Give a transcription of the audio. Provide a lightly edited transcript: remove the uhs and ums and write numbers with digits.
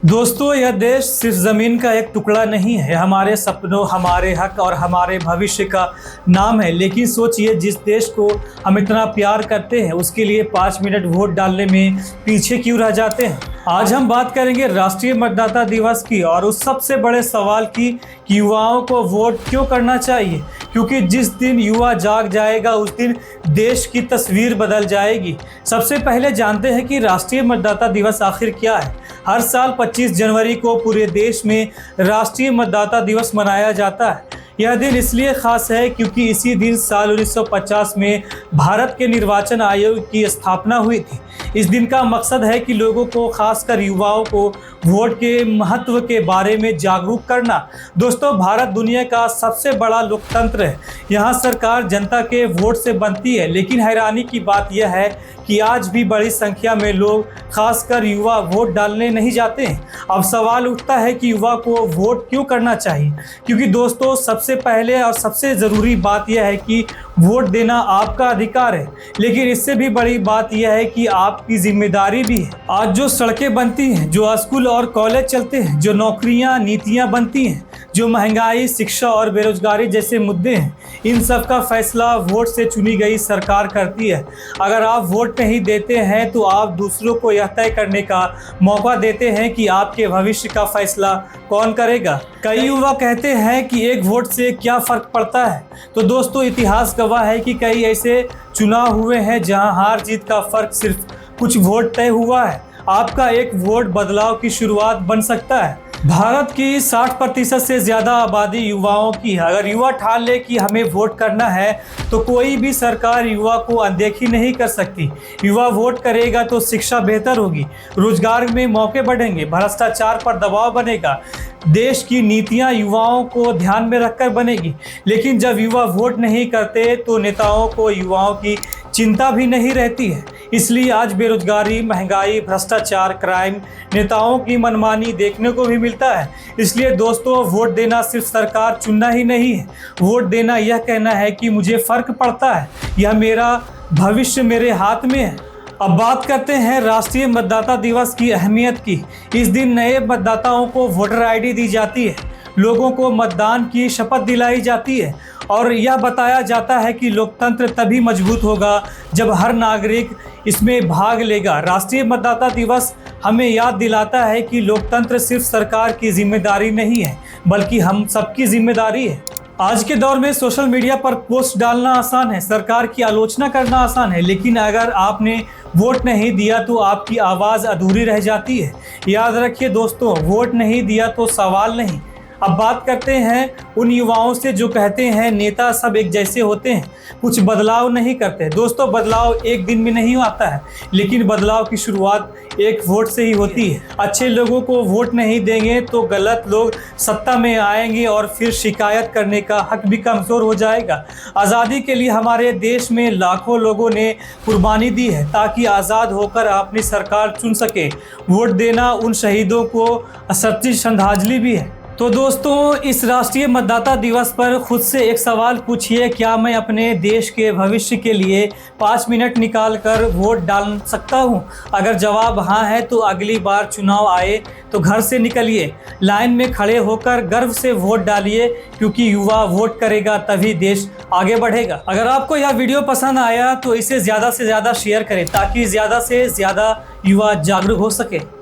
दोस्तों, यह देश सिर्फ ज़मीन का एक टुकड़ा नहीं है, हमारे सपनों, हमारे हक और हमारे भविष्य का नाम है। लेकिन सोचिए, जिस देश को हम इतना प्यार करते हैं उसके लिए 5 मिनट वोट डालने में पीछे क्यों रह जाते हैं। आज हम बात करेंगे राष्ट्रीय मतदाता दिवस की और उस सबसे बड़े सवाल की कि युवाओं को वोट क्यों करना चाहिए, क्योंकि जिस दिन युवा जाग जाएगा उस दिन देश की तस्वीर बदल जाएगी। सबसे पहले जानते हैं कि राष्ट्रीय मतदाता दिवस आखिर क्या है। हर साल 25 जनवरी को पूरे देश में राष्ट्रीय मतदाता दिवस मनाया जाता है। यह दिन इसलिए खास है क्योंकि इसी दिन साल 1950 में भारत के निर्वाचन आयोग की स्थापना हुई थी। इस दिन का मकसद है कि लोगों को, खासकर युवाओं को, वोट के महत्व के बारे में जागरूक करना। दोस्तों, भारत दुनिया का सबसे बड़ा लोकतंत्र है। यहाँ सरकार जनता के वोट से बनती है, लेकिन हैरानी की बात यह है कि आज भी बड़ी संख्या में लोग, खासकर युवा, वोट डालने नहीं जाते हैं। अब सवाल उठता है कि युवा को वोट क्यों करना चाहिए, क्योंकि दोस्तों सबसे पहले और सबसे ज़रूरी बात यह है कि वोट देना आपका अधिकार है, लेकिन इससे भी बड़ी बात यह है कि आपकी जिम्मेदारी भी है। आज जो सड़कें बनती हैं, जो स्कूल और कॉलेज चलते हैं, जो नौकरियां, नीतियां बनती हैं, जो महंगाई, शिक्षा और बेरोजगारी जैसे मुद्दे हैं, इन सब का फैसला वोट से चुनी गई सरकार करती है। अगर आप वोट नहीं देते हैं तो आप दूसरों को यह तय करने का मौका देते हैं कि आपके भविष्य का फैसला कौन करेगा। कई युवा कहते हैं कि एक वोट से क्या फ़र्क पड़ता है, तो दोस्तों इतिहास गवाह है कि कई ऐसे चुनाव हुए हैं जहां हार जीत का फ़र्क सिर्फ कुछ वोट तय हुआ है। आपका एक वोट बदलाव की शुरुआत बन सकता है। भारत की 60% से ज़्यादा आबादी युवाओं की है। अगर युवा ठान ले कि हमें वोट करना है तो कोई भी सरकार युवा को अनदेखी नहीं कर सकती। युवा वोट करेगा तो शिक्षा बेहतर होगी, रोजगार में मौके बढ़ेंगे, भ्रष्टाचार पर दबाव बनेगा, देश की नीतियां युवाओं को ध्यान में रखकर बनेगी। लेकिन जब युवा वोट नहीं करते तो नेताओं को युवाओं की चिंता भी नहीं रहती है। इसलिए आज बेरोजगारी, महंगाई, भ्रष्टाचार, क्राइम, नेताओं की मनमानी देखने को भी मिलता है। इसलिए दोस्तों, वोट देना सिर्फ सरकार चुनना ही नहीं है, वोट देना यह कहना है कि मुझे फ़र्क पड़ता है, यह मेरा भविष्य मेरे हाथ में है। अब बात करते हैं राष्ट्रीय मतदाता दिवस की अहमियत की। इस दिन नए मतदाताओं को वोटर आईडी दी जाती है, लोगों को मतदान की शपथ दिलाई जाती है और यह बताया जाता है कि लोकतंत्र तभी मजबूत होगा जब हर नागरिक इसमें भाग लेगा। राष्ट्रीय मतदाता दिवस हमें याद दिलाता है कि लोकतंत्र सिर्फ सरकार की जिम्मेदारी नहीं है, बल्कि हम सबकी जिम्मेदारी है। आज के दौर में सोशल मीडिया पर पोस्ट डालना आसान है, सरकार की आलोचना करना आसान है, लेकिन अगर आपने वोट नहीं दिया तो आपकी आवाज़ अधूरी रह जाती है। याद रखिए दोस्तों, वोट नहीं दिया तो सवाल नहीं। अब बात करते हैं उन युवाओं से जो कहते हैं नेता सब एक जैसे होते हैं, कुछ बदलाव नहीं करते। दोस्तों, बदलाव एक दिन में नहीं आता है, लेकिन बदलाव की शुरुआत एक वोट से ही होती है। अच्छे लोगों को वोट नहीं देंगे तो गलत लोग सत्ता में आएंगे और फिर शिकायत करने का हक भी कमज़ोर हो जाएगा। आज़ादी के लिए हमारे देश में लाखों लोगों ने कुर्बानी दी है ताकि आज़ाद होकर अपनी सरकार चुन सके। वोट देना उन शहीदों को सच्ची श्रद्धांजलि भी है। तो दोस्तों, इस राष्ट्रीय मतदाता दिवस पर खुद से एक सवाल पूछिए, क्या मैं अपने देश के भविष्य के लिए 5 मिनट निकाल कर वोट डाल सकता हूं? अगर जवाब हाँ है तो अगली बार चुनाव आए तो घर से निकलिए, लाइन में खड़े होकर गर्व से वोट डालिए, क्योंकि युवा वोट करेगा तभी देश आगे बढ़ेगा। अगर आपको यह वीडियो पसंद आया तो इसे ज़्यादा से ज़्यादा शेयर करें ताकि ज़्यादा से ज़्यादा युवा जागरूक हो सके।